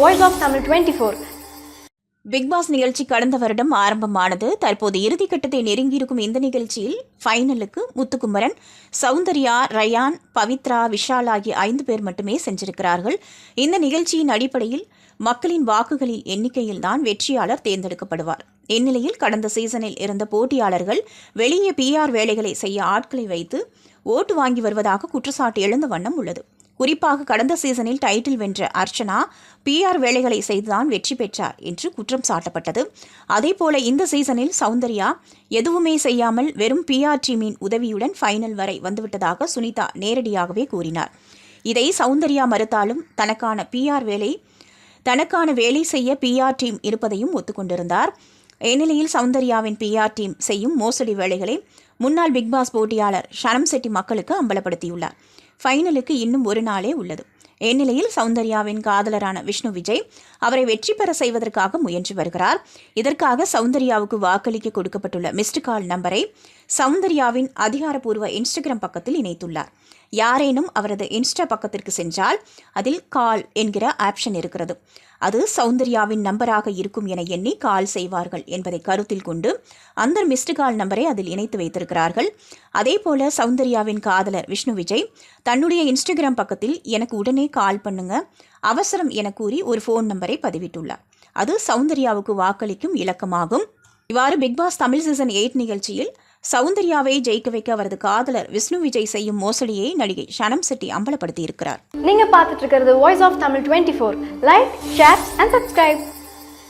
Voice of Tamil 24. Bigg Boss நிகழ்ச்சி கடந்த வருடம் ஆரம்பமானது. தற்போது இறுதிக்கட்டத்தை நெருங்கியிருக்கும் இந்த நிகழ்ச்சியில் ஃபைனலுக்கு முத்துக்குமரன், சௌந்தர்யா, ரயான், பவித்ரா, விஷால் ஆகிய 5 பேர் மட்டுமே சென்றிருக்கிறார்கள். இந்த நிகழ்ச்சியின் அடிப்படையில் மக்களின் வாக்குகளின் எண்ணிக்கையில்தான் வெற்றியாளர் தேர்ந்தெடுக்கப்படுவார். இந்நிலையில் கடந்த சீசனில் இருந்த போட்டியாளர்கள் வெளியே PR வேலைகளை செய்ய ஆட்களை வைத்து ஓட்டு வாங்கி வருவதாக குற்றச்சாட்டு எழுந்த வண்ணம் உள்ளது. குறிப்பாக கடந்த சீசனில் டைட்டில் வென்ற அர்ச்சனா PR வேலைகளை செய்துதான் வெற்றி பெற்றார் என்று குற்றம் சாட்டப்பட்டது. அதேபோல இந்த சீசனில் சௌந்தர்யா எதுவுமே செய்யாமல் வெறும் PR டீமின் உதவியுடன் ஃபைனல் வரை வந்துவிட்டதாக சுனிதா நேரடியாகவே கூறினார். இதை சௌந்தர்யா மறுத்தாலும் தனக்கான வேலை செய்ய PR டீம் இருப்பதையும் ஒத்துக்கொண்டிருந்தார். இந்நிலையில் சௌந்தர்யாவின் PR டீம் செய்யும் மோசடி வேலைகளை முன்னாள் பிக்பாஸ் போட்டியாளர் ஷனம் செட்டி மக்களுக்கு அம்பலப்படுத்தியுள்ளார். ஃபைனலுக்கு இன்னும் ஒரு நாளே உள்ளது. இந்நிலையில் சௌந்தர்யாவின் காதலரான விஷ்ணு விஜய் அவரை வெற்றி பெற செய்வதற்காக முயன்று வருகிறார். இதற்காக சௌந்தர்யாவுக்கு வாக்களிக்க கொடுக்கப்பட்டுள்ள மிஸ்டு கால் நம்பரை சௌந்தர்யாவின் அதிகாரப்பூர்வ இன்ஸ்டாகிராம் பக்கத்தில் இணைத்துள்ளார். யாரேனும் அவரது இன்ஸ்டா பக்கத்திற்கு சென்றால் அதில் கால் என்கிற ஆப்ஷன் இருக்கிறது. அது சௌந்தர்யாவின் நம்பராக இருக்கும் என எண்ணி கால் செய்வார்கள் என்பதை கருத்தில் கொண்டு அந்த மிஸ்டு கால் நம்பரை அதில் இணைத்து வைத்திருக்கிறார்கள். அதேபோல சௌந்தர்யாவின் காதலர் விஷ்ணு விஜய் தன்னுடைய இன்ஸ்டாகிராம் பக்கத்தில் எனக்கு உடனே கால் பண்ணுங்க அவசரம் என கூறி ஒரு ஃபோன் நம்பரை பதிவிட்டுள்ளார். அது சௌந்தர்யாவுக்கு வாக்களிக்கும் இலக்கமாகும். இவ்வாறு பிக்பாஸ் தமிழ் சீசன் 8 நிகழ்ச்சியில் சௌந்தர்யாவை ஜெயிக்க வைக்க அவரது காதலர் விஷ்ணு விஜய் செய்யும் மோசடியை நடிகை ஷனம் செட்டி அம்பலப்படுத்தி இருக்கிறார். நீங்க பார்த்துட்டு இருக்கிறது Voice of Tamil 24. Like, share and subscribe.